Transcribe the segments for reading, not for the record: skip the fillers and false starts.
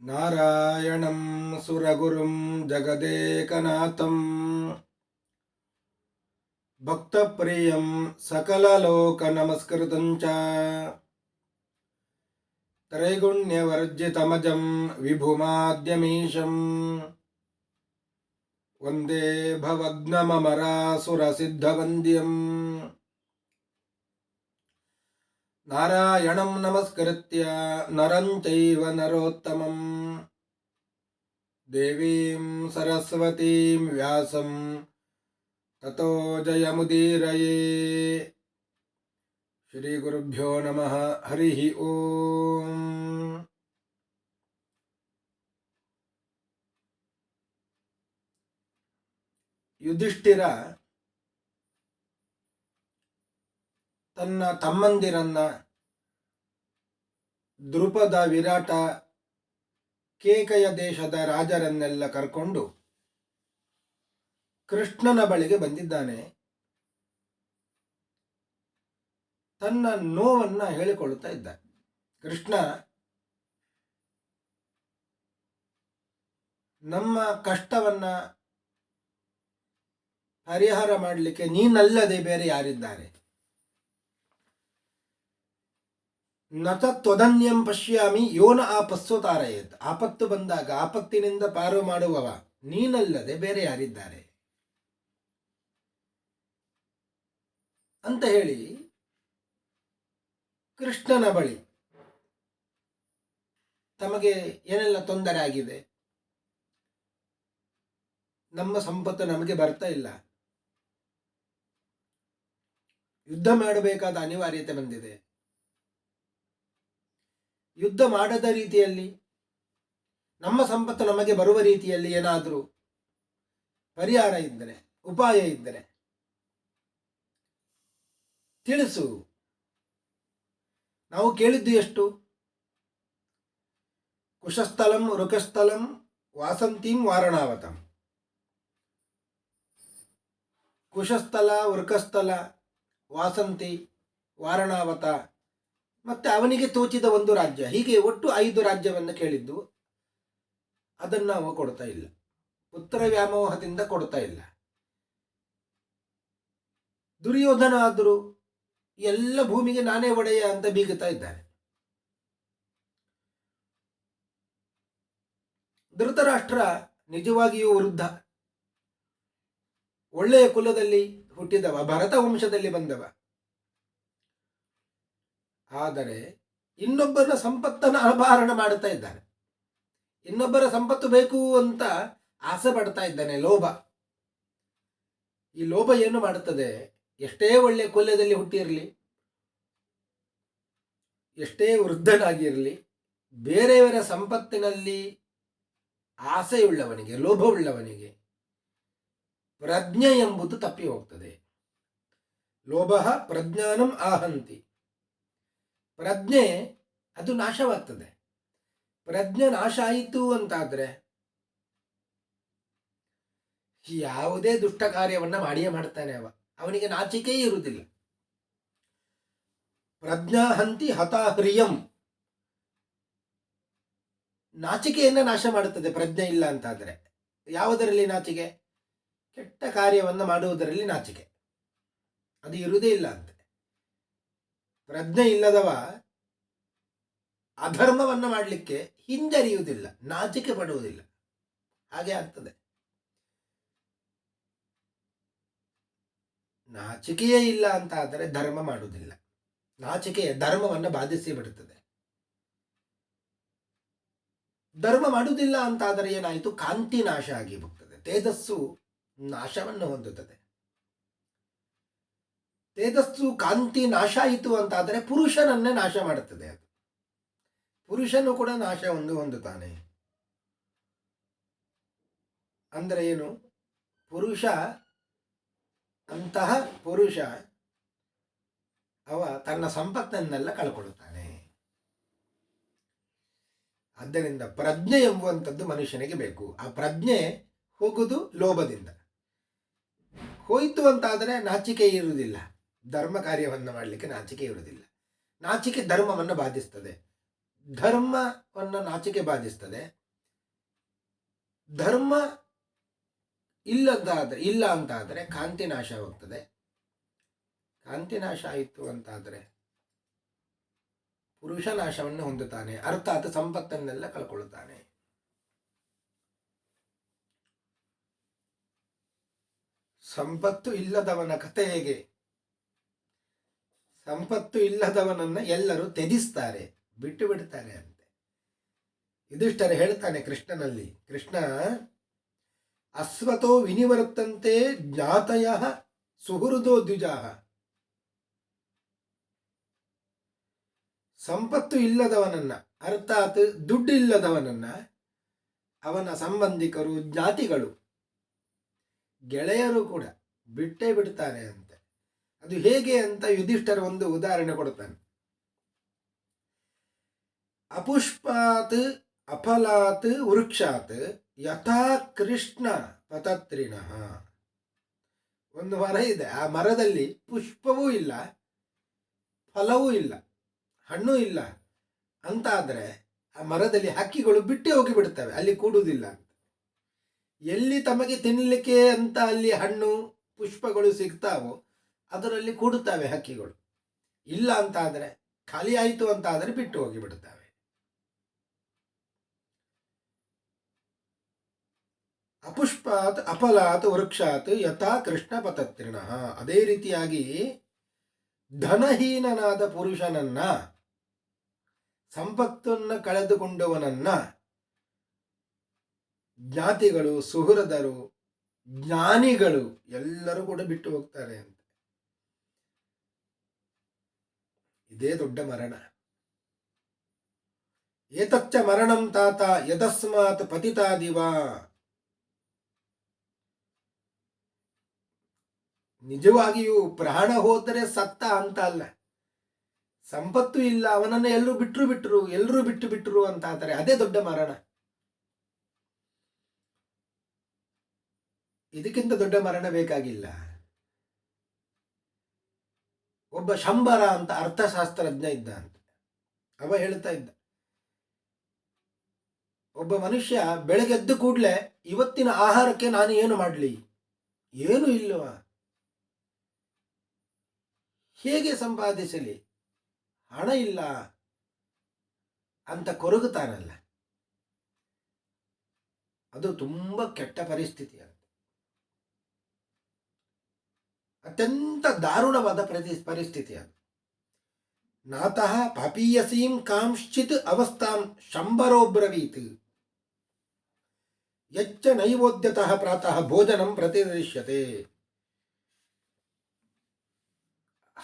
ನಾರಾಯಣಂ ಸುರಗುರುಂ ಜಗದೇಕನಾಥಂ ಭಕ್ತಪ್ರಿಯಂ ಸಕಲಲೋಕನಮಸ್ಕೃತಂ ಚ ತ್ರೈಗುಣ್ಯವರ್ಜಿತಮಜಂ ವಿಭುಮಾದ್ಯಮೀಶಂ ವಂದೇ ಭವಗ್ನಮರಾಸುರಸಿದ್ಧವಂದ್ಯಂ ನಾರಾಯಣಂ ನಮಸ್ಕೃತ್ಯ ನರಂ ಚೈವ ನರೋತ್ತಮಂ ದೇವೀಂ ಸರಸ್ವತೀಂ ವ್ಯಾಸಂ ತತೋ ಜಯಮುದೀರಯೇ. ಶ್ರೀ ಗುರುಭ್ಯೋ ನಮಃ. ಹರಿ ಓಂ. ಯುಧಿಷ್ಠಿರ ತನ್ನ ತಮ್ಮಂದಿರನ್ನ ದೃಪದ, ವಿರಾಟ, ಕೇಕಯ ದೇಶದ ರಾಜರನ್ನೆಲ್ಲ ಕರ್ಕೊಂಡು ಕೃಷ್ಣನ ಬಳಿಗೆ ಬಂದಿದ್ದಾನೆ. ತನ್ನ ನೋವನ್ನ ಹೇಳಿಕೊಳ್ಳುತ್ತಾ ಇದ್ದ. ಕೃಷ್ಣ, ನಮ್ಮ ಕಷ್ಟವನ್ನ ಪರಿಹಾರ ಮಾಡಲಿಕ್ಕೆ ನೀನಲ್ಲದೆ ಬೇರೆ ಯಾರಿದ್ದಾರೆ? ನತ ತ್ವದನ್ಯಂ ಪಶ್ಯಾಮಿ ಯೋನ ಆಪಸ್ವತಾರಯೇತ್. ಆಪತ್ತು ಬಂದಾಗ ಆಪತ್ತಿನಿಂದ ಪಾರು ಮಾಡುವವ ನೀನಲ್ಲದೆ ಬೇರೆ ಯಾರಿದ್ದಾರೆ ಅಂತ ಹೇಳಿ ಕೃಷ್ಣನ ಬಳಿ ತಮಗೆ ಏನೆಲ್ಲ ತೊಂದರೆ ಆಗಿದೆ, ನಮ್ಮ ಸಂಪತ್ತು ನಮಗೆ ಬರ್ತಾ ಇಲ್ಲ, ಯುದ್ಧ ಮಾಡಬೇಕಾದ ಅನಿವಾರ್ಯತೆ ಬಂದಿದೆ, ಯುದ್ಧ ಮಾಡದ ರೀತಿಯಲ್ಲಿ ನಮ್ಮ ಸಂಪತ್ತು ನಮಗೆ ಬರುವ ರೀತಿಯಲ್ಲಿ ಏನಾದರೂ ಪರಿಹಾರ ಇದ್ದರೆ, ಉಪಾಯ ಇದ್ದರೆ ತಿಳಿಸು. ನಾವು ಕೇಳಿದ್ದು ಎಷ್ಟು? ಕುಶಸ್ಥಲಂ ಋಕಸ್ಥಲಂ ವಾಸಂತೀಂ ವಾರಣಾವತಂ. ಕುಶಸ್ಥಲ, ವೃಕಸ್ಥಲ, ವಾಸಂತಿ, ವಾರಣಾವತ, ಮತ್ತೆ ಅವನಿಗೆ ತೋಚಿದ ಒಂದು ರಾಜ್ಯ, ಹೀಗೆ ಒಟ್ಟು 5 ರಾಜ್ಯವನ್ನು ಕೇಳಿದ್ದು. ಅದನ್ನು ಅವ ಕೊಡ್ತಾ ಇಲ್ಲ, ಪುತ್ರ ವ್ಯಾಮೋಹದಿಂದ ಕೊಡ್ತಾ ಇಲ್ಲ. ದುರ್ಯೋಧನ ಆದರೂ ಎಲ್ಲ ಭೂಮಿಗೆ ನಾನೇ ಒಡೆಯ ಅಂತ ಬೀಗುತ್ತಾ ಇದ್ದಾನೆ. ಧೃತರಾಷ್ಟ್ರ ನಿಜವಾಗಿಯೂ ವೃದ್ಧ, ಒಳ್ಳೆಯ ಕುಲದಲ್ಲಿ ಹುಟ್ಟಿದವ, ಭರತ ವಂಶದಲ್ಲಿ ಬಂದವ. ಆದರೆ ಇನ್ನೊಬ್ಬರ ಸಂಪತ್ತನ್ನು ಅಪಹರಣ ಮಾಡುತ್ತಾ ಇದ್ದಾನೆ. ಇನ್ನೊಬ್ಬರ ಸಂಪತ್ತು ಬೇಕು ಅಂತ ಆಸೆ ಪಡ್ತಾ ಇದ್ದಾನೆ. ಲೋಭ. ಈ ಲೋಭ ಏನು ಮಾಡುತ್ತದೆ? ಎಷ್ಟೇ ಒಳ್ಳೆಯ ಕುಲದಲ್ಲಿ ಹುಟ್ಟಿರಲಿ, ಎಷ್ಟೇ ವೃದ್ಧನಾಗಿರಲಿ, ಬೇರೆಯವರ ಸಂಪತ್ತಿನಲ್ಲಿ ಆಸೆಯುಳ್ಳವನಿಗೆ, ಲೋಭವುಳ್ಳವನಿಗೆ ಪ್ರಜ್ಞೆ ಎಂಬುದು ತಪ್ಪಿ ಹೋಗ್ತದೆ. ಲೋಭ ಪ್ರಜ್ಞಾನಂ ಆಹಂತಿ. ಪ್ರಜ್ಞೆ ಅದು ನಾಶವಾಗ್ತದೆ. ಪ್ರಜ್ಞೆ ನಾಶ ಆಯಿತು ಅಂತಾದ್ರೆ ಯಾವುದೇ ದುಷ್ಟ ಕಾರ್ಯವನ್ನ ಮಾಡಿಯೇ ಮಾಡ್ತಾನೆ. ಅವನಿಗೆ ನಾಚಿಕೆಯೇ ಇರುವುದಿಲ್ಲ. ಪ್ರಜ್ಞಾಹಂತಿ ಹತಾಹ್ರಿಯಂ. ನಾಚಿಕೆಯನ್ನ ನಾಶ ಮಾಡುತ್ತದೆ ಪ್ರಜ್ಞೆ ಇಲ್ಲ ಅಂತಾದ್ರೆ. ಯಾವುದರಲ್ಲಿ ನಾಚಿಕೆ? ಕೆಟ್ಟ ಕಾರ್ಯವನ್ನು ಮಾಡುವುದರಲ್ಲಿ ನಾಚಿಕೆ. ಅದು ಇರುವುದೇ ಇಲ್ಲ ಅಂತೆ. ಪ್ರಜ್ಞೆ ಇಲ್ಲದವ ಅಧರ್ಮವನ್ನು ಮಾಡಲಿಕ್ಕೆ ಹಿಂಜರಿಯುವುದಿಲ್ಲ, ನಾಚಿಕೆ ಪಡುವುದಿಲ್ಲ. ಹಾಗೆ ಆಗ್ತದೆ. ನಾಚಿಕೆಯೇ ಇಲ್ಲ ಅಂತ ಆದರೆ ಧರ್ಮ ಮಾಡುವುದಿಲ್ಲ. ನಾಚಿಕೆ ಧರ್ಮವನ್ನು ಬಾಧಿಸಿ ಬಿಡುತ್ತದೆ. ಧರ್ಮ ಮಾಡುವುದಿಲ್ಲ ಅಂತ ಆದರೆ ಏನಾಯಿತು? ಕಾಂತಿ ನಾಶ ಆಗಿ ಹೋಗ್ತದೆ. ತೇಜಸ್ಸು ನಾಶವನ್ನು ಹೊಂದುತ್ತದೆ. ತೇಜಸ್ಸು ಕಾಂತಿ ನಾಶ ಆಯಿತು ಅಂತಾದರೆ ಪುರುಷನನ್ನೇ ನಾಶ ಮಾಡುತ್ತದೆ. ಅದು ಪುರುಷನು ಕೂಡ ನಾಶ ಹೊಂದುತ್ತಾನೆ. ಅಂದರೆ ಏನು? ಪುರುಷ, ಅಂತಹ ಪುರುಷ ಅವ ತನ್ನ ಸಂಪತ್ತನ್ನೆಲ್ಲ ಕಳ್ಕೊಳ್ಳುತ್ತಾನೆ. ಆದ್ದರಿಂದ ಪ್ರಜ್ಞೆ ಎಂಬುವಂಥದ್ದು ಮನುಷ್ಯನಿಗೆ ಬೇಕು. ಆ ಪ್ರಜ್ಞೆ ಹೋಗುವುದು ಲೋಭದಿಂದ. ಹೋಯಿತು ಅಂತಾದರೆ ನಾಚಿಕೆ ಇರುವುದಿಲ್ಲ. ಧರ್ಮ ಕಾರ್ಯವನ್ನು ಮಾಡಲಿಕ್ಕೆ ನಾಚಿಕೆ ಇರುವುದಿಲ್ಲ. ನಾಚಿಕೆ ಧರ್ಮವನ್ನು ಬಾಧಿಸ್ತದೆ. ಧರ್ಮವನ್ನು ನಾಚಿಕೆ ಬಾಧಿಸ್ತದೆ. ಧರ್ಮ ಇಲ್ಲ ಅಂತಾದರೆ ಕಾಂತಿ ನಾಶವಾಗ್ತದೆ. ಕಾಂತಿ ನಾಶ ಆಯಿತು ಅಂತಾದರೆ ಪುರುಷ ನಾಶವನ್ನು ಹೊಂದುತ್ತಾನೆ, ಅರ್ಥಾತ್ ಸಂಪತ್ತನ್ನೆಲ್ಲ ಕಳ್ಕೊಳ್ಳುತ್ತಾನೆ. ಸಂಪತ್ತು ಇಲ್ಲದವನ ಕಥೆ ಹೇಗೆ? ಸಂಪತ್ತು ಇಲ್ಲದವನನ್ನ ಎಲ್ಲರೂ ತ್ಯಜಿಸ್ತಾರೆ, ಬಿಟ್ಟು ಬಿಡ್ತಾರೆ ಅಂತೆ. ಯುಧಿಷ್ಠಿರ ಹೇಳ್ತಾನೆ ಕೃಷ್ಣನಲ್ಲಿ, ಕೃಷ್ಣ ಅಸ್ವತೋ ವಿನಿವರ್ತಂತೆ ಜ್ಞಾತಯ ಸುಹೃದೋ ದ್ವಿಜಾಹ. ಸಂಪತ್ತು ಇಲ್ಲದವನನ್ನ ಅರ್ಥಾತ್ ದುಡ್ಡಿಲ್ಲದವನನ್ನ ಅವನ ಸಂಬಂಧಿಕರು, ಜ್ಞಾತಿಗಳು, ಗೆಳೆಯರು ಕೂಡ ಬಿಟ್ಟೇ ಬಿಡ್ತಾರೆ ಅಂತೆ. ಅದು ಹೇಗೆ ಅಂತ ಯುಧಿಷ್ಠಿರ ಒಂದು ಉದಾಹರಣೆ ಕೊಡ್ತಾನೆ. ಅಪುಷ್ಪಾತ್ ಅಫಲಾತ್ ವೃಕ್ಷಾತ್ ಯಥಾ ಕೃಷ್ಣ ಪತತ್ರಿಣಃ. ಒಂದು ಮರ ಇದೆ, ಆ ಮರದಲ್ಲಿ ಪುಷ್ಪವೂ ಇಲ್ಲ, ಫಲವೂ ಇಲ್ಲ, ಹಣ್ಣು ಇಲ್ಲ ಅಂತಾದರೆ ಆ ಮರದಲ್ಲಿ ಹಕ್ಕಿಗಳು ಬಿಟ್ಟೇ ಹೋಗಿ ಬಿಡ್ತವೆ, ಅಲ್ಲಿ ಕೂಡುವುದಿಲ್ಲ ಅಂತ. ಎಲ್ಲಿ ತಮಗೆ ತಿನ್ನಲಿಕ್ಕೆ ಅಂತ ಅಲ್ಲಿ ಹಣ್ಣು ಪುಷ್ಪಗಳು ಸಿಗ್ತಾವೋ ಅದರಲ್ಲಿ ಕೂಡುತ್ತವೆ ಹಕ್ಕಿಗಳು. ಇಲ್ಲ ಅಂತಾದರೆ, ಖಾಲಿ ಆಯಿತು ಅಂತಾದರೆ ಬಿಟ್ಟು ಹೋಗಿ ಬಿಡುತ್ತವೆ. ಅಪುಷ್ಪಾತ್ ಅಫಲಾತ್ ವೃಕ್ಷಾತ್ ಯಥಾ ಕೃಷ್ಣ ಪತತ್ರಿಣಃ. ಅದೇ ರೀತಿಯಾಗಿ ಧನಹೀನನಾದ ಪುರುಷನನ್ನ, ಸಂಪತ್ತನ್ನು ಕಳೆದುಕೊಂಡವನನ್ನ ಜ್ಞಾತಿಗಳು, ಸುಹೃದರು, ಜ್ಞಾನಿಗಳು ಎಲ್ಲರೂ ಕೂಡ ಬಿಟ್ಟು ಹೋಗ್ತಾರೆ ಅಂತ. ಇದೇ ದೊಡ್ಡ ಮರಣ. ಏತಚ್ಚ ಮರಣಂ ತಾತ ಯದಸ್ಮಾತ್ ಪತಿತಾದಿವ. ನಿಜವಾಗಿಯೂ ಪ್ರಾಣ ಹೋದರೆ ಸತ್ತ ಅಂತ ಅಲ್ಲ, ಸಂಪತ್ತು ಇಲ್ಲ, ಅವನನ್ನು ಎಲ್ಲರೂ ಬಿಟ್ಟು ಬಿಟ್ಟರು ಅಂತಾದರೆ ಅದೇ ದೊಡ್ಡ ಮರಣ. ಇದಕ್ಕಿಂತ ದೊಡ್ಡ ಮರಣ ಬೇಕಾಗಿಲ್ಲ. ಒಬ್ಬ ಶಂಬರ ಅಂತ ಅರ್ಥಶಾಸ್ತ್ರಜ್ಞ ಇದ್ದ ಅಂತ. ಅವ ಹೇಳ್ತಾ ಇದ್ದ, ಒಬ್ಬ ಮನುಷ್ಯ ಬೆಳಗ್ಗೆದ್ದು ಕೂಡಲೇ ಇವತ್ತಿನ ಆಹಾರಕ್ಕೆ ನಾನು ಏನು ಮಾಡಲಿ, ಏನು ಇಲ್ಲವ, ಹೇಗೆ ಸಂಪಾದಿಸಲಿ, ಹಣ ಇಲ್ಲ ಅಂತ ಕೊರಗುತ್ತಾನಲ್ಲ, ಅದು ತುಂಬ ಕೆಟ್ಟ ಪರಿಸ್ಥಿತಿ ಅಂತ. ಅತ್ಯಂತ ದಾರುಣವಾದ ಪರಿಸ್ಥಿತಿ ಅದು. ನಾತಃ ಪಾಪೀಯಸೀಂ ಕಾಂಶ್ಚಿತ್ ಅವಸ್ಥಾಂ ಶಂಬರೋಬ್ರವೀತ್ ಯಚ್ಚ ನೈವೋದ್ಯತಃ ಪ್ರಾತಃ ಭೋಜನಂ ಪ್ರತಿದೃಶ್ಯತೆ.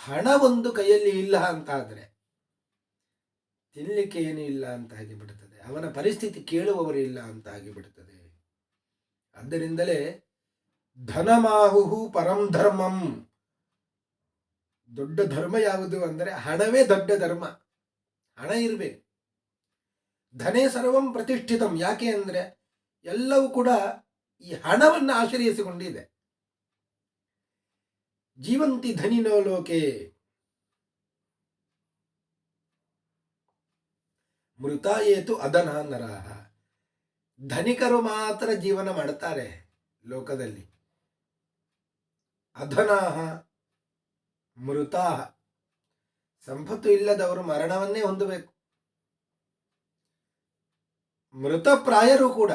ಹಣ ಒಂದು ಕೈಯಲ್ಲಿ ಇಲ್ಲ ಅಂತಾದರೆ ತಿನ್ನಲಿಕ್ಕೆ ಏನು ಇಲ್ಲ ಅಂತ ಆಗಿಬಿಡುತ್ತದೆ, ಅವನ ಪರಿಸ್ಥಿತಿ ಕೇಳುವವರು ಇಲ್ಲ ಅಂತ ಆಗಿಬಿಡುತ್ತದೆ. ಆದ್ದರಿಂದಲೇ ಧನಮಾಹುಹು ಪರಂ ಧರ್ಮಂ. ದೊಡ್ಡ ಧರ್ಮ ಯಾವುದು ಅಂದರೆ ಹಣವೇ ದೊಡ್ಡ ಧರ್ಮ. ಹಣ ಇರಬೇಕು. ಧನೇ ಸರ್ವಂ ಪ್ರತಿಷ್ಠಿತಂ. ಯಾಕೆ ಅಂದರೆ ಎಲ್ಲವೂ ಕೂಡ ಈ ಹಣವನ್ನು ಆಶ್ರಯಿಸಿಕೊಂಡಿದೆ. ಜೀವಂತಿ ಧನಿನೋ ಲೋಕೆ ಮೃತಾಯೇತು ಅದನ ನರಹ. ಧನಿಕರು ಮಾತ್ರ ಜೀವನ ಮಾಡುತ್ತಾರೆ ಲೋಕದಲ್ಲಿ. ಅಧನಾಹ ಮೃತಾಹ. ಸಂಪತ್ತು ಇಲ್ಲದವರು ಮರಣವನ್ನೇ ಹೊಂದಬೇಕು. ಮೃತಪ್ರಾಯರು ಕೂಡ.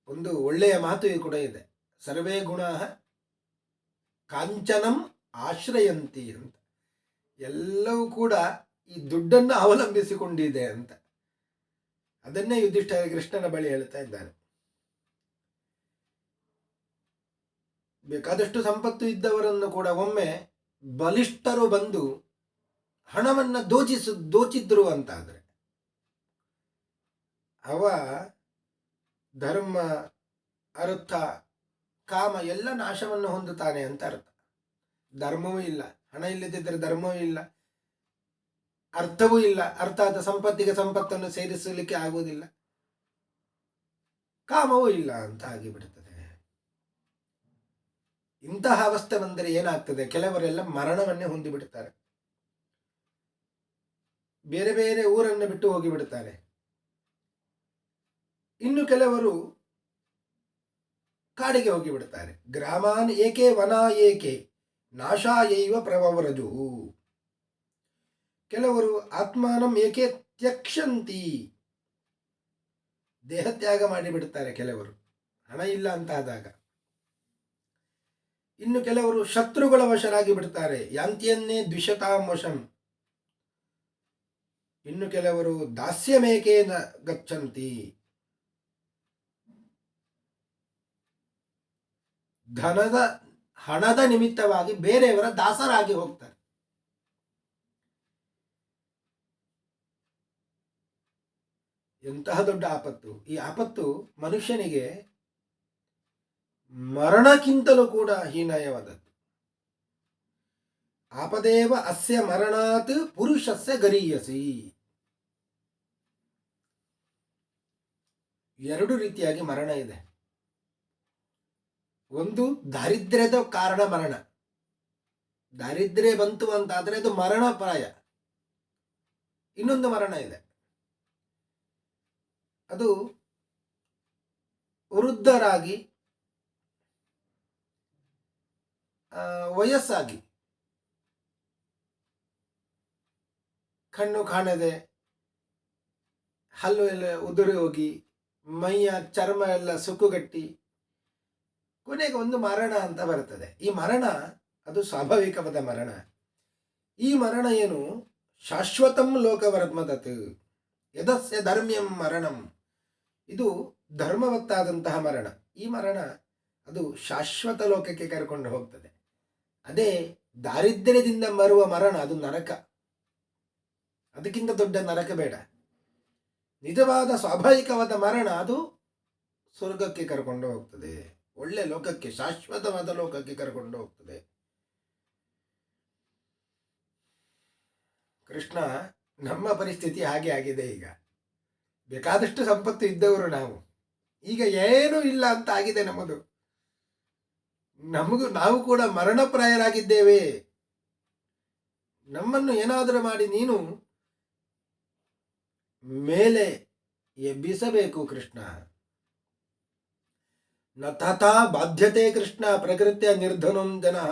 ಒಂದು ಒಳ್ಳೆಯ ಮಾತು ಕೂಡ ಇದೆ, ಸರ್ವೇ ಗುಣ ಕಾಂಚನಂ ಆಶ್ರಯಂತಿ ಅಂತ. ಎಲ್ಲವೂ ಕೂಡ ಈ ದುಡ್ಡನ್ನು ಅವಲಂಬಿಸಿಕೊಂಡಿದೆ ಅಂತ. ಅದನ್ನೇ ಯುಧಿಷ್ಠಿರ ಕೃಷ್ಣನ ಬಳಿ ಹೇಳ್ತಾ ಇದ್ದಾನೆ. ಬೇಕಾದಷ್ಟು ಸಂಪತ್ತು ಇದ್ದವರನ್ನು ಕೂಡ ಒಮ್ಮೆ ಬಲಿಷ್ಠರು ಬಂದು ಹಣವನ್ನು ದೋಚಿದ್ರು ಅಂತಾದರೆ ಅವ ಧರ್ಮ, ಅರ್ಥ, ಕಾಮ ಎಲ್ಲ ನಾಶವನ್ನು ಹೊಂದುತ್ತಾನೆ ಅಂತ ಅರ್ಥ. ಧರ್ಮವೂ ಇಲ್ಲ, ಹಣ ಇಲ್ಲದಿದ್ದರೆ ಧರ್ಮವೂ ಇಲ್ಲ, ಅರ್ಥವೂ ಇಲ್ಲ, ಅರ್ಥಾತ್ ಸಂಪತ್ತಿಗೆ ಸಂಪತ್ತನ್ನು ಸೇರಿಸಲಿಕ್ಕೆ ಆಗುವುದಿಲ್ಲ, ಕಾಮವೂ ಇಲ್ಲ ಅಂತ ಆಗಿಬಿಡುತ್ತದೆ. ಇಂತಹ ಅವಸ್ಥೆ ಬಂದರೆ ಏನಾಗ್ತದೆ, ಕೆಲವರೆಲ್ಲ ಮರಣವನ್ನೇ ಹೊಂದಿಬಿಡ್ತಾರೆ, ಬೇರೆ ಬೇರೆ ಊರನ್ನು ಬಿಟ್ಟು ಹೋಗಿಬಿಡ್ತಾರೆ. ಇನ್ನು ಕೆಲವರು ಕಾಡಿಗೆ ಹೋಗಿಬಿಡ್ತಾರೆ. ಗ್ರಾಮಾನ್ ಏಕೆ ವನ ಏಕೆ ನಾಶಾಯೈವ ಪ್ರವರಜು. ಕೆಲವರು ಆತ್ಮಾನಂ ಏಕೆ ತ್ಯಕ್ಷಂತಿ, ದೇಹತ್ಯಾಗ ಮಾಡಿಬಿಡ್ತಾರೆ ಕೆಲವರು, ಹಣ ಇಲ್ಲ ಅಂತ ಆದಾಗ. ಇನ್ನು ಕೆಲವರು ಶತ್ರುಗಳ ವಶರಾಗಿ ಬಿಡ್ತಾರೆ, ಯಾಂತ್ಯನ್ನೇ ದ್ವಿಷತಾಂ ವಶಂ. ಇನ್ನು ಕೆಲವರು ದಾಸ್ಯಮೇಕೆ ನ ಗಚ್ಚಂತಿ, ಹಣದ ನಿಮಿತ್ತವಾಗಿ ಬೇರೆಯವರ ದಾಸರಾಗಿ ಹೋಗ್ತಾರೆ. ಎಂತಹ ದೊಡ್ಡ ಆಪತ್ತು! ಈ ಆಪತ್ತು ಮನುಷ್ಯನಿಗೆ ಮರಣಕ್ಕಿಂತಲೂ ಕೂಡ ಹೀನಾಯವಾದದ್ದು. ಆಪದೇವ ಅಸ್ಯ ಮರಣಾತ್ ಪುರುಷಸ್ಯ ಗರೀಯಸಿ. ಎರಡು ರೀತಿಯಾಗಿ ಮರಣ ಇದೆ. ಒಂದು ದಾರಿದ್ರ್ಯದ ಕಾರಣ ಮರಣ. ದಾರಿದ್ರ್ಯ ಬಂತು ಅಂತಾದರೆ ಅದು ಮರಣಪ್ರಾಯ. ಇನ್ನೊಂದು ಮರಣ ಇದೆ, ಅದು ವೃದ್ಧರಾಗಿ ವಯಸ್ಸಾಗಿ ಕಣ್ಣು ಕಾಣದೆ, ಹಲ್ಲು ಎಲ್ಲ ಉದುರಿ ಹೋಗಿ, ಮೈಯ ಚರ್ಮ ಎಲ್ಲ ಸುಕ್ಕುಗಟ್ಟಿ ಕೊನೆಗೆ ಒಂದು ಮರಣ ಅಂತ ಬರ್ತದೆ. ಈ ಮರಣ ಅದು ಸ್ವಾಭಾವಿಕವಾದ ಮರಣ. ಈ ಮರಣ ಏನು, ಶಾಶ್ವತಂ ಲೋಕವರ್ಮದತ್ ಯದಸ್ಯ ಧರ್ಮ್ಯಂ ಮರಣಂ. ಇದು ಧರ್ಮವತ್ತಾದಂತಹ ಮರಣ. ಈ ಮರಣ ಅದು ಶಾಶ್ವತ ಲೋಕಕ್ಕೆ ಕರ್ಕೊಂಡು ಹೋಗ್ತದೆ. ಅದೇ ದಾರಿದ್ರ್ಯದಿಂದ ಬರುವ ಮರಣ ಅದು ನರಕ. ಅದಕ್ಕಿಂತ ದೊಡ್ಡ ನರಕ ಬೇಡ. ನಿಜವಾದ ಸ್ವಾಭಾವಿಕವಾದ ಮರಣ ಅದು ಸ್ವರ್ಗಕ್ಕೆ ಕರ್ಕೊಂಡು ಹೋಗ್ತದೆ, ಒಳ್ಳೆ ಲೋಕಕ್ಕೆ, ಶಾಶ್ವತವಾದ ಲೋಕಕ್ಕೆ ಕರ್ಕೊಂಡು ಹೋಗ್ತದೆ. ಕೃಷ್ಣ, ನಮ್ಮ ಪರಿಸ್ಥಿತಿ ಹಾಗೆ ಆಗಿದೆ. ಈಗ ಬೇಕಾದಷ್ಟು ಸಂಪತ್ತು ಇದ್ದವರು ನಾವು, ಈಗ ಏನೂ ಇಲ್ಲ ಅಂತ ಆಗಿದೆ ನಮ್ಮದು. ನಾವು ಕೂಡ ಮರಣಪ್ರಾಯರಾಗಿದ್ದೇವೆ. ನಮ್ಮನ್ನು ಏನಾದರೂ ಮಾಡಿ ನೀನು ಮೇಲೆ ಎಬ್ಬಿಸಬೇಕು ಕೃಷ್ಣ. ನ ತಥಾ ಬಾಧ್ಯತೆ ಕೃಷ್ಣ ಪ್ರಕೃತಿಯ ನಿರ್ಧನಂ ಜನಃ.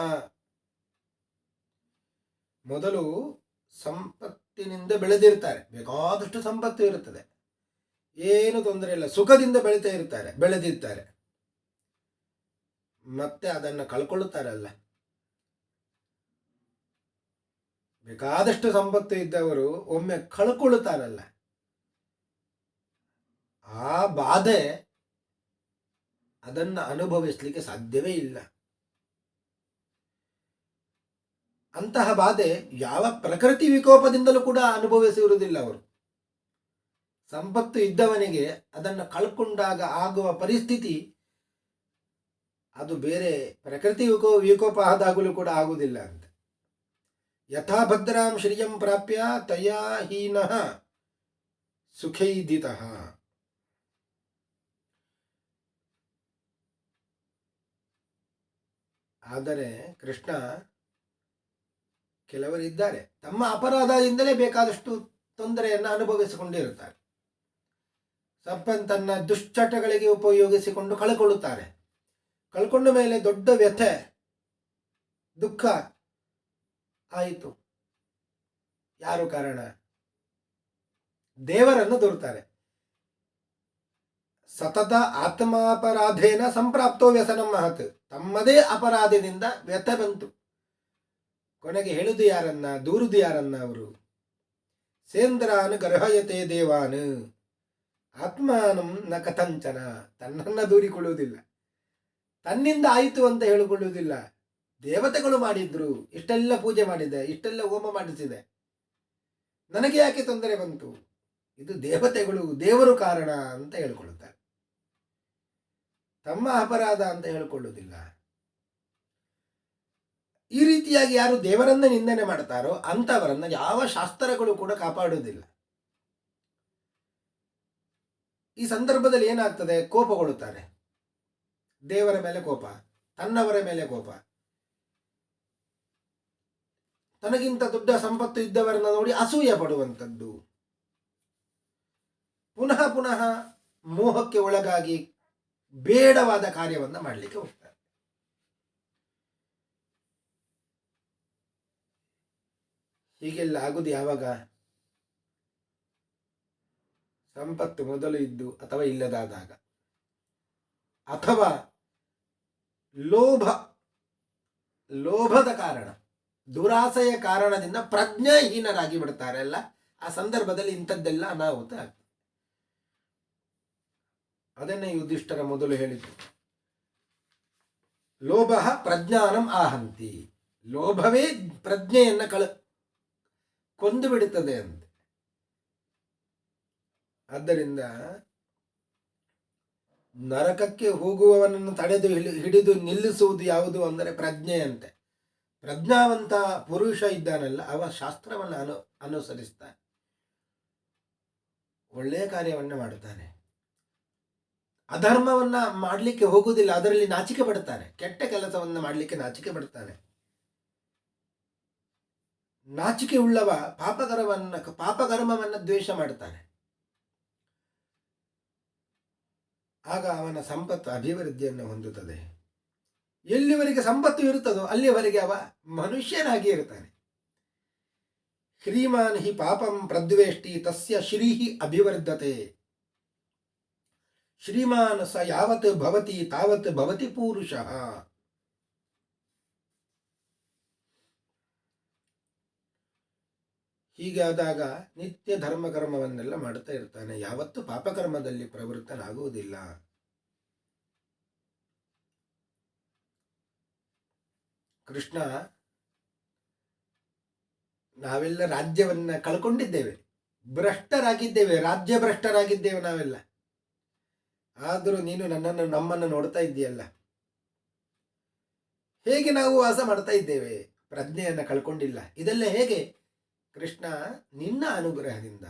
ಮೊದಲು ಸಂಪತ್ತಿನಿಂದ ಬೆಳೆದಿರ್ತಾರೆ, ಬೇಕಾದಷ್ಟು ಸಂಪತ್ತು ಇರುತ್ತದೆ, ಏನು ತೊಂದರೆ ಇಲ್ಲ, ಸುಖದಿಂದ ಬೆಳೆದಿರ್ತಾರೆ. ಮತ್ತೆ ಅದನ್ನು ಕಳ್ಕೊಳ್ಳುತ್ತಾರಲ್ಲ. ಬೇಕಾದಷ್ಟು ಸಂಪತ್ತು ಇದ್ದವರು ಒಮ್ಮೆ ಕಳ್ಕೊಳ್ಳುತ್ತಾರಲ್ಲ, ಆ ಬಾಧೆ ಅದನ್ನು ಅನುಭವಿಸಲಿಕ್ಕೆ ಸಾಧ್ಯವೇ ಇಲ್ಲ. ಅಂತಹ ಬಾಧೆ ಯಾವ ಪ್ರಕೃತಿ ವಿಕೋಪದಿಂದಲೂ ಕೂಡ ಅನುಭವಿಸಿರುವುದಿಲ್ಲ ಅವರು. ಸಂಪತ್ತು ಇದ್ದವನಿಗೆ ಅದನ್ನು ಕಳ್ಕೊಂಡಾಗ ಆಗುವ ಪರಿಸ್ಥಿತಿ ಅದು ಬೇರೆ ಪ್ರಕೃತಿ ವಿಕೋಪ ಆದಾಗಲೂ ಕೂಡ ಆಗುವುದಿಲ್ಲ ಅಂತ. ಯಥಾ ಭದ್ರಾಂ ಶ್ರಿಯಂ ಪ್ರಾಪ್ಯ ತಯಾ ಹೀನಃ ಸುಖೈದಿತಃ. ಆದರೆ ಕೃಷ್ಣ, ಕೆಲವರಿದ್ದಾರೆ ತಮ್ಮ ಅಪರಾಧದಿಂದಲೇ ಬೇಕಾದಷ್ಟು ತೊಂದರೆಯನ್ನು ಅನುಭವಿಸಿಕೊಂಡಿರುತ್ತಾರೆ. ಸಂಪತ್ತನ್ನು ದುಶ್ಚಟಗಳಿಗೆ ಉಪಯೋಗಿಸಿಕೊಂಡು ಕಳ್ಕೊಳ್ಳುತ್ತಾರೆ. ಕಳ್ಕೊಂಡ ಮೇಲೆ ದೊಡ್ಡ ವ್ಯಥೆ, ದುಃಖ ಆಯಿತು. ಯಾರು ಕಾರಣ? ದೇವರನ್ನು ದೂರುತ್ತಾರೆ. ಸತತ ಆತ್ಮಾಪರಾಧೇನ ಸಂಪ್ರಾಪ್ತೋ ವ್ಯಸನಂ ಮಹತ್. ತಮ್ಮದೇ ಅಪರಾಧದಿಂದ ವ್ಯಥೆ ಬಂತು. ಕೊನೆಗೆ ಹೇಳುದು ಯಾರನ್ನ, ದೂರುದು ಯಾರನ್ನ ಅವರು? ಸೇಂದ್ರಾನ್ ಗರ್ಹಯತೆ ದೇವಾನ್ ಆತ್ಮಾನಂ ನ ಕಥಂಚನ. ತನ್ನನ್ನು ದೂರಿಕೊಳ್ಳುವುದಿಲ್ಲ, ತನ್ನಿಂದ ಆಯಿತು ಅಂತ ಹೇಳಿಕೊಳ್ಳುವುದಿಲ್ಲ. ದೇವತೆಗಳು ಮಾಡಿದ್ರು, ಇಷ್ಟೆಲ್ಲ ಪೂಜೆ ಮಾಡಿದೆ, ಇಷ್ಟೆಲ್ಲ ಹೋಮ ಮಾಡಿಸಿದೆ, ನನಗೆ ಯಾಕೆ ತೊಂದರೆ ಬಂತು? ಇದು ದೇವತೆಗಳು, ದೇವರು ಕಾರಣ ಅಂತ ಹೇಳಿಕೊಳ್ಳುತ್ತಾರೆ. ತಮ್ಮ ಅಪರಾಧ ಅಂತ ಹೇಳಿಕೊಳ್ಳುವುದಿಲ್ಲ. ಈ ರೀತಿಯಾಗಿ ಯಾರು ದೇವರನ್ನ ನಿಂದನೆ ಮಾಡ್ತಾರೋ ಅಂಥವರನ್ನ ಯಾವ ಶಾಸ್ತ್ರಗಳು ಕೂಡ ಕಾಪಾಡುವುದಿಲ್ಲ. ಈ ಸಂದರ್ಭದಲ್ಲಿ ಏನಾಗ್ತದೆ? ಕೋಪಗೊಳ್ಳುತ್ತಾರೆ, ದೇವರ ಮೇಲೆ ಕೋಪ. ತನ್ನವರ ಮೇಲೆ ಕೋಪ, ತನಗಿಂತ ದೊಡ್ಡ ಸಂಪತ್ತು ಇದ್ದವರನ್ನ ನೋಡಿ ಅಸೂಯೆ ಪಡುವಂಥದ್ದು, ಪುನಃ ಪುನಃ ಮೋಹಕ್ಕೆ ಒಳಗಾಗಿ ಬೇಡವಾದ ಕಾರ್ಯವನ್ನು ಮಾಡಲಿಕ್ಕೆ ಹೋಗ್ತಾರೆ. ಹೀಗೆಲ್ಲ ಆಗುದು ಯಾವಾಗ? ಸಂಪತ್ತು ಮೊದಲು ಇದ್ದು ಅಥವಾ ಇಲ್ಲದಾದಾಗ, ಅಥವಾ ಲೋಭದ ಕಾರಣ, ದುರಾಸೆಯ ಕಾರಣದಿಂದ ಪ್ರಜ್ಞಾಹೀನರಾಗಿ ಬಿಡ್ತಾರೆ ಅಲ್ಲ. ಆ ಸಂದರ್ಭದಲ್ಲಿ ಇಂಥದ್ದೆಲ್ಲ ಅನಾಹುತ ಆಗ್ತದೆ. ಅದನ್ನೇ ಯುಧಿಷ್ಠರ ಮೊದಲು ಹೇಳಿದ್ದು, ಲೋಭ ಪ್ರಜ್ಞಾನಂ ಆಹಂತಿ. ಲೋಭವೇ ಪ್ರಜ್ಞೆಯನ್ನ ಕೊಂದು ಬಿಡುತ್ತದೆ ಅಂತೆ. ಆದ್ದರಿಂದ ನರಕಕ್ಕೆ ಹೋಗುವವನನ್ನು ತಡೆದು ಹಿಡಿದು ನಿಲ್ಲಿಸುವುದು ಯಾವುದು ಅಂದರೆ ಪ್ರಜ್ಞೆಯಂತೆ. ಪ್ರಜ್ಞಾವಂತ ಪುರುಷ ಇದ್ದಾನಲ್ಲ, ಅವ ಶಾಸ್ತ್ರವನ್ನು ಅನುಸರಿಸ್ತಾನೆ, ಒಳ್ಳೆಯ ಕಾರ್ಯವನ್ನು ಮಾಡುತ್ತಾನೆ, ಅಧರ್ಮವನ್ನ ಮಾಡಲಿಕ್ಕೆ ಹೋಗುವುದಿಲ್ಲ, ಅದರಲ್ಲಿ ನಾಚಿಕೆ ಪಡ್ತಾನೆ, ಕೆಟ್ಟ ಕೆಲಸವನ್ನು ಮಾಡಲಿಕ್ಕೆ ನಾಚಿಕೆ ಪಡ್ತಾನೆ. ನಾಚಿಕೆ ಉಳ್ಳವ ಪಾಪಕರ್ಮವನ್ನು ದ್ವೇಷ ಮಾಡ್ತಾನೆ. ಆಗ ಅವನ ಸಂಪತ್ತು ಅಭಿವೃದ್ಧಿಯನ್ನು ಹೊಂದುತ್ತದೆ. ಎಲ್ಲಿವರೆಗೆ ಸಂಪತ್ತು ಇರುತ್ತದೋ ಅಲ್ಲಿಯವರೆಗೆ ಅವ ಮನುಷ್ಯನಾಗಿ ಇರ್ತಾನೆ. ಶ್ರೀಮಾನ್ ಹಿ ಪಾಪಂ ಪ್ರದ್ವೇಷ್ಟಿ ತಸ್ಯ ಶ್ರೀಹಿ ಅಭಿವರ್ಧತೆ. ಶ್ರೀಮಾನ್ ಸ ಯಾವತ್ ಭವತಿ ತಾವತ್ ಭವತಿ ಪೂರುಷಃ. ಹೀಗಾದಾಗ ನಿತ್ಯ ಧರ್ಮಕರ್ಮವನ್ನೆಲ್ಲ ಮಾಡುತ್ತಾ ಇರ್ತಾನೆ, ಯಾವತ್ತೂ ಪಾಪಕರ್ಮದಲ್ಲಿ ಪ್ರವೃತ್ತನಾಗುವುದಿಲ್ಲ. ಕೃಷ್ಣ, ನಾವೆಲ್ಲ ರಾಜ್ಯವನ್ನ ಕಳ್ಕೊಂಡಿದ್ದೇವೆ, ಭ್ರಷ್ಟರಾಗಿದ್ದೇವೆ, ರಾಜ್ಯ ಭ್ರಷ್ಟರಾಗಿದ್ದೇವೆ ನಾವೆಲ್ಲ. ಆದರೂ ನೀನು ನಮ್ಮನ್ನು ನೋಡ್ತಾ ಇದ್ದೀಯಲ್ಲ, ಹೇಗೆ ನಾವು ವಾಸ ಮಾಡ್ತಾ ಇದ್ದೇವೆ, ಪ್ರಜ್ಞೆಯನ್ನು ಕಳ್ಕೊಂಡಿಲ್ಲ. ಇದೆಲ್ಲ ಹೇಗೆ? ಕೃಷ್ಣ, ನಿನ್ನ ಅನುಗ್ರಹದಿಂದ.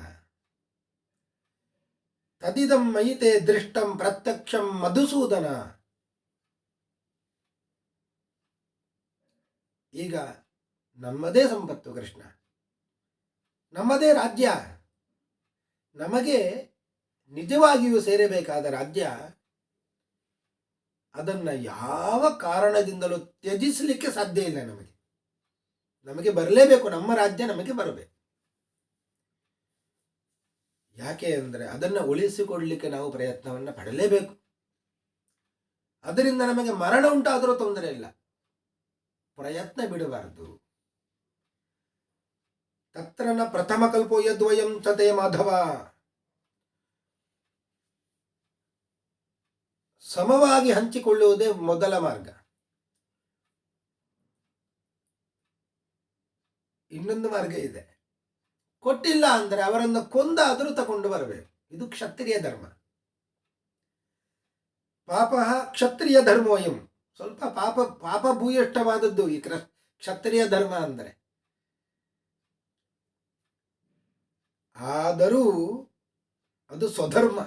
ತದಿದಂ ಮಯಿತೆ ದೃಷ್ಟಂ ಪ್ರತ್ಯಕ್ಷಂ ಮಧುಸೂದನ. ಈಗ ನಮ್ಮದೇ ಸಂಪತ್ತು ಕೃಷ್ಣ, ನಮ್ಮದೇ ರಾಜ್ಯ, ನಮಗೆ ನಿಜವಾಗಿಯೂ ಸೇರಬೇಕಾದ ರಾಜ್ಯ, ಅದನ್ನು ಯಾವ ಕಾರಣದಿಂದಲೂ ತ್ಯಜಿಸಲಿಕ್ಕೆ ಸಾಧ್ಯ ಇಲ್ಲ. ನಮಗೆ ಬರಲೇಬೇಕು, ನಮ್ಮ ರಾಜ್ಯ ನಮಗೆ ಬರಬೇಕು. ಯಾಕೆ ಅಂದರೆ ಅದನ್ನು ಉಳಿಸಿಕೊಳ್ಳಲಿಕ್ಕೆ ನಾವು ಪ್ರಯತ್ನವನ್ನು ಪಡಲೇಬೇಕು. ಅದರಿಂದ ನಮಗೆ ಮರಣ ಉಂಟಾದರೂ ತೊಂದರೆ ಇಲ್ಲ, ಪ್ರಯತ್ನ ಬಿಡಬಾರದು. ತತ್ರನ ಪ್ರಥಮ ಕಲ್ಪೋ ಯದ್ವಯಂ ತತೆ ಮಾಧವ. ಸಮವಾಗಿ ಹಂಚಿಕೊಳ್ಳುವುದೇ ಮೊದಲ ಮಾರ್ಗ. ಇನ್ನೊಂದು ಮಾರ್ಗ ಇದೆ, ಕೊಟ್ಟಿಲ್ಲ ಅಂದರೆ ಅವರನ್ನು ಕೊಂದಾದರೂ ತಗೊಂಡು ಬರಬೇಕು. ಇದು ಕ್ಷತ್ರಿಯ ಧರ್ಮ. ಪಾಪ ಕ್ಷತ್ರಿಯ ಧರ್ಮೋಯಂ. ಸ್ವಲ್ಪ ಪಾಪ ಭೂಯಿಷ್ಠವಾದದ್ದು ಈ ಕ್ಷತ್ರಿಯ ಧರ್ಮ ಅಂದರೆ. ಆದರೂ ಅದು ಸ್ವಧರ್ಮ.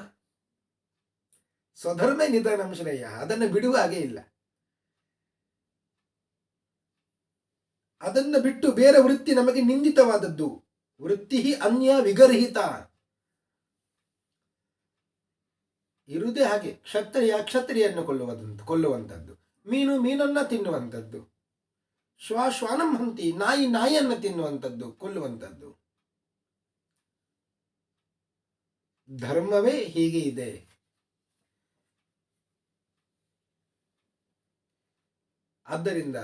ಸ್ವಧರ್ಮ ನಿಧನಂ ಶ್ರೇಯ. ಅದನ್ನು ಬಿಡುವ ಹಾಗೆ ಇಲ್ಲ. ಅದನ್ನು ಬಿಟ್ಟು ಬೇರೆ ವೃತ್ತಿ ನಮಗೆ ನಿಂದಿತವಾದದ್ದು. ವೃತ್ತಿ ಅನ್ಯ ವಿಗರ್ಹಿತ ಇರುವುದೇ ಹಾಗೆ. ಕ್ಷತ್ರಿಯನ್ನು ಕೊಲ್ಲುವಂಥದ್ದು, ಮೀನನ್ನ ತಿನ್ನುವಂಥದ್ದು, ಶ್ವಾನಂ ಹಂತಿ ನಾಯಿಯನ್ನು ತಿನ್ನುವಂಥದ್ದು, ಕೊಲ್ಲುವಂಥದ್ದು. ಧರ್ಮವೇ ಹೀಗೆ ಇದೆ. ಆದ್ದರಿಂದ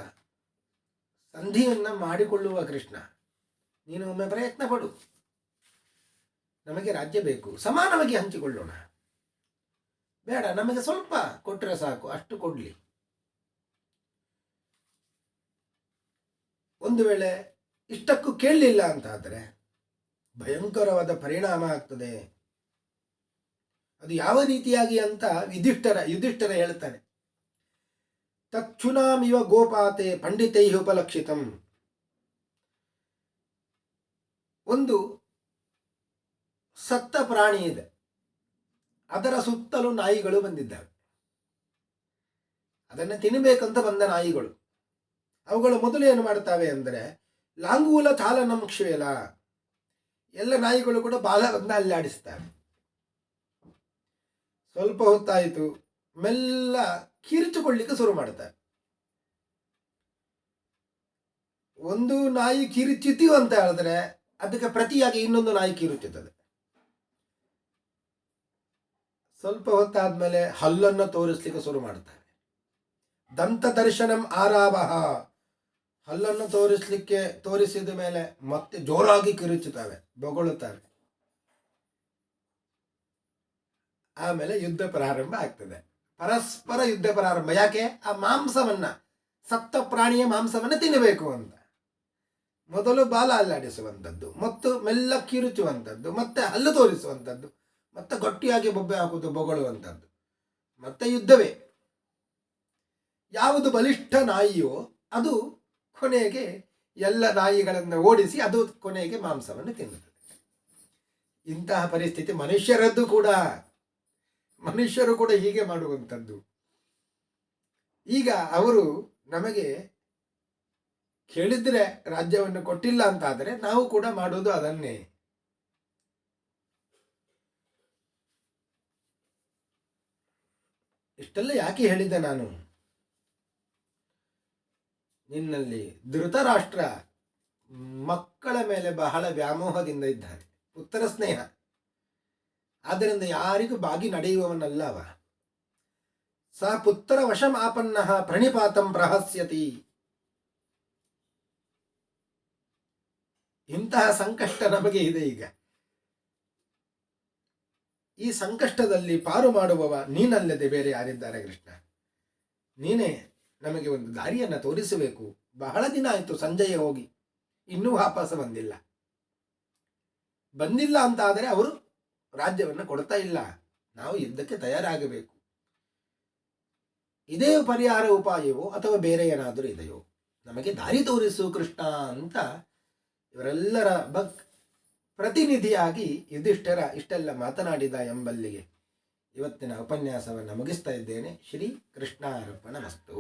ಸಂಧಿಯನ್ನ ಮಾಡಿಕೊಳ್ಳುವ ಕೃಷ್ಣ, ನೀನು ಒಮ್ಮೆ ಪ್ರಯತ್ನ ಪಡು. ನಮಗೆ ರಾಜ್ಯ ಬೇಕು, ಸಮಾನವಾಗಿ ಹಂಚಿಕೊಳ್ಳೋಣ. ಬೇಡ, ನಮಗೆ ಸ್ವಲ್ಪ ಕೊಟ್ಟರೆ ಸಾಕು, ಅಷ್ಟು ಕೊಡ್ಲಿ. ಒಂದು ವೇಳೆ ಇಷ್ಟಕ್ಕೂ ಕೇಳಲಿಲ್ಲ ಅಂತಾದರೆ ಭಯಂಕರವಾದ ಪರಿಣಾಮ ಆಗ್ತದೆ. ಅದು ಯಾವ ರೀತಿಯಾಗಿ ಅಂತ ಯುಧಿಷ್ಠರ ಹೇಳ್ತಾನೆ. ತಕ್ಷುನಾಮಿವ ಗೋಪಾತೆ ಪಂಡಿತೈ ಉಪಲಕ್ಷಿತಂ. ಒಂದು ಸತ್ತ ಪ್ರಾಣಿ ಇದೆ, ಅದರ ಸುತ್ತಲೂ ನಾಯಿಗಳು ಬಂದಿದ್ದಾವೆ. ಅದನ್ನು ತಿನ್ನಬೇಕಂತ ಬಂದ ನಾಯಿಗಳು. ಅವುಗಳು ಮೊದಲು ಏನು ಮಾಡ್ತವೆ ಅಂದರೆ ಲಾಂಗೂಲ ಚಾಲನಂ ಕ್ಷೇಲ, ಎಲ್ಲ ನಾಯಿಗಳು ಕೂಡ ಬಾಲವನ್ನು ಅಲ್ಲಾಡಿಸ್ತವೆ. ಸ್ವಲ್ಪ ಹೊತ್ತಾಯಿತು, ಮೆಲ್ಲ ಕಿರಿಚಿಕೊಳ್ಳಿಕ್ಕೆ ಶುರು ಮಾಡ್ತಾರೆ. ಒಂದು ನಾಯಿ ಕಿರಿಚಿತೀವಿ ಅಂತ ಹೇಳಿದ್ರೆ ಅದಕ್ಕೆ ಪ್ರತಿಯಾಗಿ ಇನ್ನೊಂದು ನಾಯಿ ಕಿರುಚುತ್ತದೆ. ಸ್ವಲ್ಪ ಹೊತ್ತಾದ್ಮೇಲೆ ಹಲ್ಲನ್ನು ತೋರಿಸ್ಲಿಕ್ಕೆ ಶುರು ಮಾಡ್ತಾರೆ. ದಂತ ದರ್ಶನಂ ಆರಾವಹ, ಹಲ್ಲನ್ನು ತೋರಿಸಿದ ಮೇಲೆ ಮತ್ತೆ ಜೋರಾಗಿ ಕಿರುಚುತ್ತವೆ, ಬೊಗಳುತ್ತವೆ. ಆಮೇಲೆ ಯುದ್ಧ ಪ್ರಾರಂಭ ಆಗ್ತದೆ, ಪರಸ್ಪರ ಯುದ್ಧ ಪ್ರಾರಂಭ. ಯಾಕೆ? ಆ ಮಾಂಸವನ್ನ, ಸತ್ತ ಪ್ರಾಣಿಯ ಮಾಂಸವನ್ನು ತಿನ್ನಬೇಕು ಅಂತ. ಮೊದಲು ಬಾಲ ಅಲ್ಲಾಡಿಸುವಂಥದ್ದು, ಮತ್ತು ಮೆಲ್ಲ ಕಿರುಚುವಂಥದ್ದು, ಮತ್ತೆ ಹಲ್ಲು ತೋರಿಸುವಂಥದ್ದು, ಮತ್ತೆ ಗಟ್ಟಿಯಾಗಿ ಬೊಬ್ಬೆ ಹಾಕುವುದು, ಬೊಗಳುವಂಥದ್ದು, ಮತ್ತೆ ಯುದ್ಧವೇ. ಯಾವುದು ಬಲಿಷ್ಠ ನಾಯಿಯೋ ಅದು ಕೊನೆಗೆ ಎಲ್ಲ ನಾಯಿಗಳನ್ನು ಓಡಿಸಿ ಅದು ಕೊನೆಗೆ ಮಾಂಸವನ್ನು ತಿನ್ನುತ್ತದೆ. ಇಂತಹ ಪರಿಸ್ಥಿತಿ ಮನುಷ್ಯರದ್ದು ಕೂಡ. ಮನುಷ್ಯರು ಕೂಡ ಹೀಗೆ ಮಾಡುವಂಥದ್ದು. ಈಗ ಅವರು ನಮಗೆ ಕೇಳಿದ್ರೆ ರಾಜ್ಯವನ್ನು ಕೊಟ್ಟಿಲ್ಲ ಅಂತಾದರೆ ನಾವು ಕೂಡ ಮಾಡೋದು ಅದನ್ನೇ. ಇಷ್ಟೆಲ್ಲ ಯಾಕೆ ಹೇಳಿದ್ದೆ ನಾನು? ನಿನ್ನಲ್ಲಿ ಧೃತರಾಷ್ಟ್ರ ಮಕ್ಕಳ ಮೇಲೆ ಬಹಳ ವ್ಯಾಮೋಹದಿಂದ ಇದ್ದಾನೆ, ಪುತ್ರ ಸ್ನೇಹ. ಆದ್ದರಿಂದ ಯಾರಿಗೂ ಬಾಗಿ ನಡೆಯುವವನಲ್ಲವ. ಸ ಪುತ್ರ ವಶಮಾಪನ್ನ ಪ್ರಣಿಪಾತಂ ಪ್ರಹಸ್ಯತಿ. ಇಂತಹ ಸಂಕಷ್ಟ ನಮಗೆ ಇದೆ ಈಗ. ಈ ಸಂಕಷ್ಟದಲ್ಲಿ ಪಾರು ಮಾಡುವವ ನೀನಲ್ಲದೆ ಬೇರೆ ಯಾರಿದ್ದಾರೆ ಕೃಷ್ಣ? ನೀನೇ ನಮಗೆ ಒಂದು ದಾರಿಯನ್ನು ತೋರಿಸಬೇಕು. ಬಹಳ ದಿನ ಆಯಿತು ಸಂಜಯ ಹೋಗಿ, ಇನ್ನೂ ವಾಪಸ್ ಬಂದಿಲ್ಲ ಅಂತ ಆದರೆ ಅವರು ರಾಜ್ಯವನ್ನು ಕೊಡ್ತಾ ಇಲ್ಲ. ನಾವು ಯುದ್ಧಕ್ಕೆ ತಯಾರಾಗಬೇಕು. ಇದೇ ಪರಿಹಾರ ಉಪಾಯವೋ ಅಥವಾ ಬೇರೆ ಏನಾದರೂ ಇದೆಯೋ? ನಮಗೆ ದಾರಿ ತೋರಿಸು ಕೃಷ್ಣ ಅಂತ ಇವರೆಲ್ಲರ ಪ್ರತಿನಿಧಿಯಾಗಿ ಯುಧಿಷ್ಠಿರ ಇಷ್ಟೆಲ್ಲ ಮಾತನಾಡಿದ ಎಂಬಲ್ಲಿಗೆ ಇವತ್ತಿನ ಉಪನ್ಯಾಸವನ್ನು ಮುಗಿಸ್ತಾ ಇದ್ದೇನೆ. ಶ್ರೀ ಕೃಷ್ಣಾರ್ಪಣಮಸ್ತು.